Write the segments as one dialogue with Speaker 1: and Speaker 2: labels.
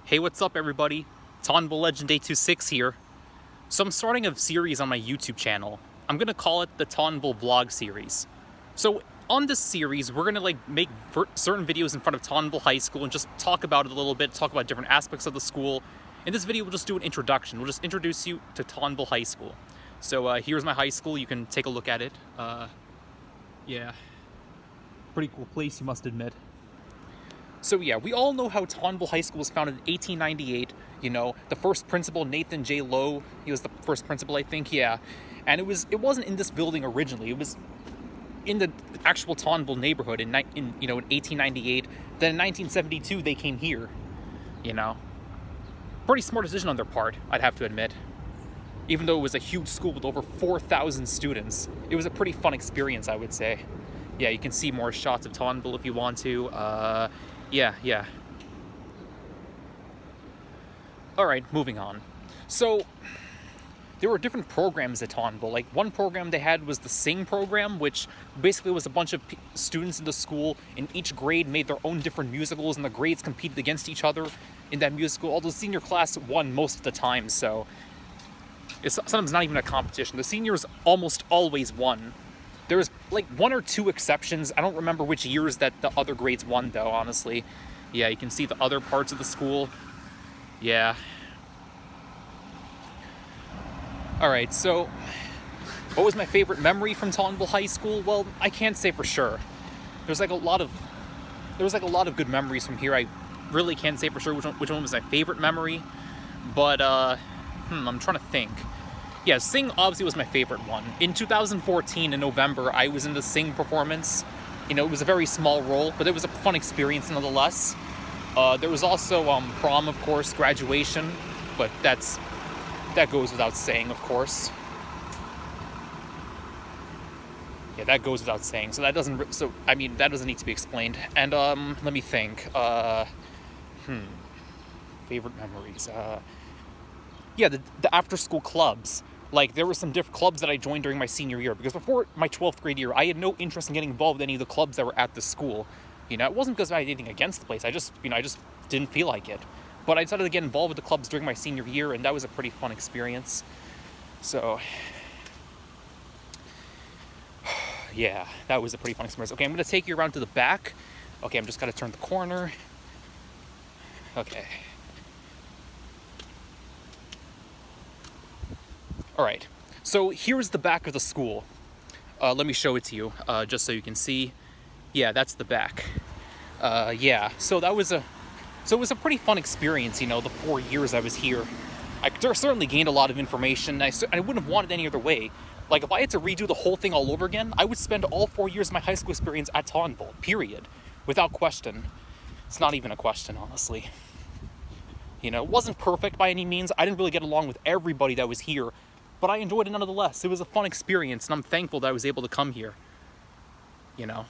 Speaker 1: Hey, what's up everybody? Tottenville Legend 826 here. So I'm starting a series on my YouTube channel. I'm gonna call it the Tottenville Vlog Series. So on this series, we're gonna make certain videos in front of Tottenville High School and just talk about it a little bit, talk about different aspects of the school. In this video, we'll just do an introduction. We'll just introduce you to Tottenville High School. So here's my high school. You can take a look at it. Yeah, pretty cool place, you must admit. So yeah, we all know how Tottenville High School was founded in 1898. You know, the first principal, Nathan J. Lowe, he was the first principal, I think, yeah. And it wasn't in this building originally. It was in the actual Tottenville neighborhood in 1898. Then in 1972, they came here, you know. Pretty smart decision on their part, I'd have to admit. Even though it was a huge school with over 4,000 students, it was a pretty fun experience, I would say. Yeah, you can see more shots of Tottenville if you want to. Yeah. Alright, moving on. So, there were different programs at Tottenville. Like, one program they had was the Sing program, which basically was a bunch of students in the school, and each grade made their own different musicals, and the grades competed against each other in that musical, although the senior class won most of the time, so it's sometimes not even a competition. The seniors almost always won. There was like one or two exceptions. I don't remember which years that the other grades won, though, honestly. Yeah, you can see the other parts of the school. Yeah. Alright, so what was my favorite memory from Tottenville High School? Well, I can't say for sure. There was like a lot of good memories from here. I really can't say for sure which one was my favorite memory. But I'm trying to think. Yeah, Sing obviously was my favorite one. In 2014, in November, I was in the Sing performance. You know, it was a very small role, but it was a fun experience nonetheless. There was also prom, of course, graduation, but that goes without saying, of course. Yeah, that goes without saying. So that doesn't need to be explained. And let me think. Favorite memories. Yeah, the after-school clubs. Like, there were some different clubs that I joined during my senior year, because before my 12th grade year, I had no interest in getting involved in any of the clubs that were at the school. You know, it wasn't because I had anything against the place. I just didn't feel like it. But I decided to get involved with the clubs during my senior year, and that was a pretty fun experience. So, yeah, that was a pretty fun experience. Okay, I'm going to take you around to the back. Okay, I'm just going to turn the corner. Okay. Alright, so here's the back of the school. Let me show it to you, just so you can see. Yeah, that's the back. Yeah, so it was a pretty fun experience, you know, the 4 years I was here. I certainly gained a lot of information. I wouldn't have wanted it any other way. Like, if I had to redo the whole thing all over again, I would spend all 4 years of my high school experience at Tottenville, period. Without question. It's not even a question, honestly. You know, it wasn't perfect by any means. I didn't really get along with everybody that was here, but I enjoyed it nonetheless. It was a fun experience, and I'm thankful that I was able to come here. You know?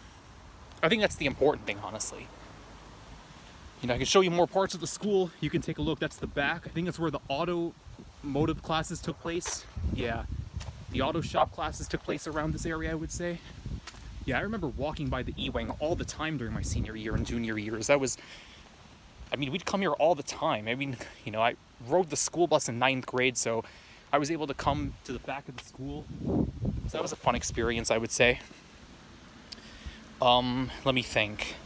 Speaker 1: I think that's the important thing, honestly. You know, I can show you more parts of the school. You can take a look. That's the back. I think that's where the automotive classes took place. Yeah. The auto shop classes took place around this area, I would say. Yeah, I remember walking by the E-Wing all the time during my senior year and junior years. We'd come here all the time. I mean, you know, I rode the school bus in 9th grade, so I was able to come to the back of the school. So that was a fun experience, I would say. Let me think.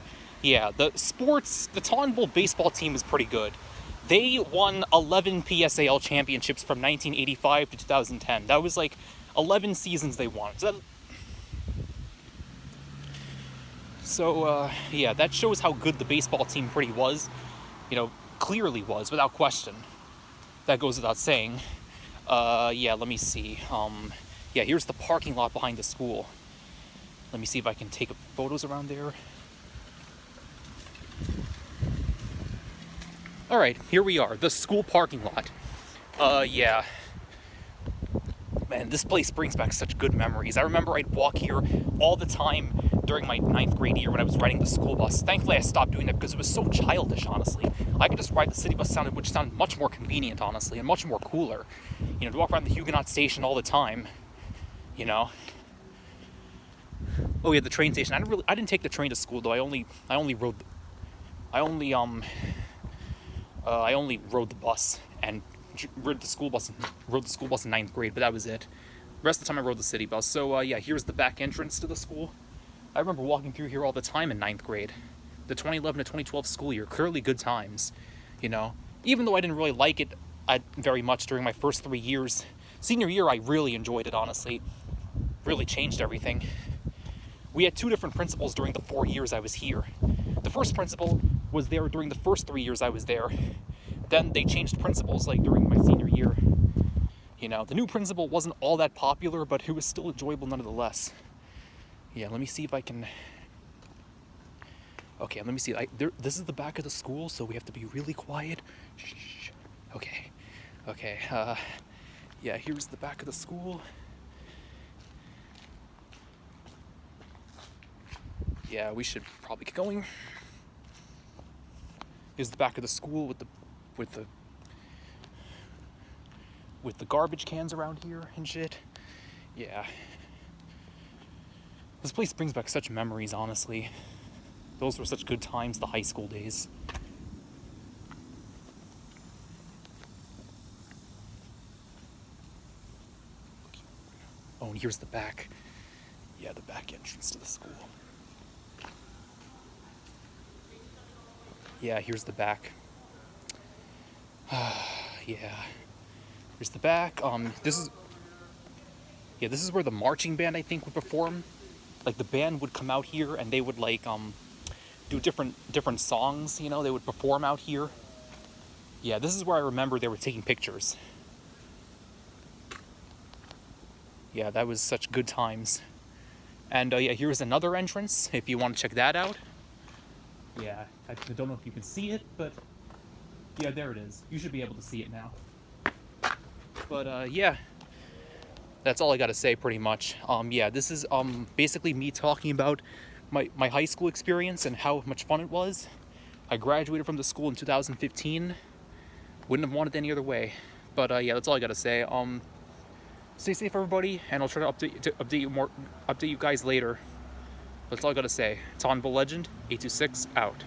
Speaker 1: Yeah, the Tottenville baseball team is pretty good. They won 11 PSAL championships from 1985 to 2010. That was like 11 seasons they won. Yeah, that shows how good the baseball team pretty was. You know, clearly was, without question. That goes without saying. Yeah, let me see. Yeah, here's the parking lot behind the school. Let me see if I can take photos around there. Alright, here we are, the school parking lot. Yeah. Man, this place brings back such good memories. I remember I'd walk here all the time during my 9th grade year when I was riding the school bus. Thankfully, I stopped doing that because it was so childish, honestly. I could just ride the city bus, which sounded much more convenient, honestly, and much more cooler. You know, to walk around the Huguenot station all the time, you know. Oh yeah, the train station. I didn't take the train to school though. I only I only rode the bus and rode the school bus in ninth grade, but that was it. The rest of the time I rode the city bus. So yeah, here's the back entrance to the school. I remember walking through here all the time in ninth grade. The 2011 to 2012 school year, clearly good times, you know. Even though I didn't really like it very much during my first 3 years. Senior year, I really enjoyed it, honestly. Really changed everything. We had 2 different principals during the 4 years I was here. The first principal was there during the first 3 years I was there. Then they changed principals like during my senior year. You know, the new principal wasn't all that popular, but it was still enjoyable nonetheless. Yeah, let me see if I can... Okay, let me see. This is the back of the school, so we have to be really quiet. Shh. Okay. Okay. Yeah, here's the back of the school. Yeah, we should probably get going. Here's the back of the school with the garbage cans around here and shit. Yeah. This place brings back such memories, honestly. Those were such good times, the high school days. Oh, and here's the back. Yeah, the back entrance to the school. Yeah, here's the back. Yeah. Here's the back. This is where the marching band, I think, would perform. Like, the band would come out here and they would like do different songs, you know, they would perform out here. Yeah, this is where I remember they were taking pictures. Yeah, that was such good times. And yeah, here's another entrance if you want to check that out. Yeah, I don't know if you can see it, but yeah, there it is. You should be able to see it now. But yeah, that's all I gotta say pretty much. Yeah, this is basically me talking about my high school experience and how much fun it was. I graduated from the school in 2015. Wouldn't have wanted it any other way. But yeah, that's all I gotta say. Stay safe, everybody, and I'll try to update you guys later. That's all I gotta say. Tottenville Legend 826 out.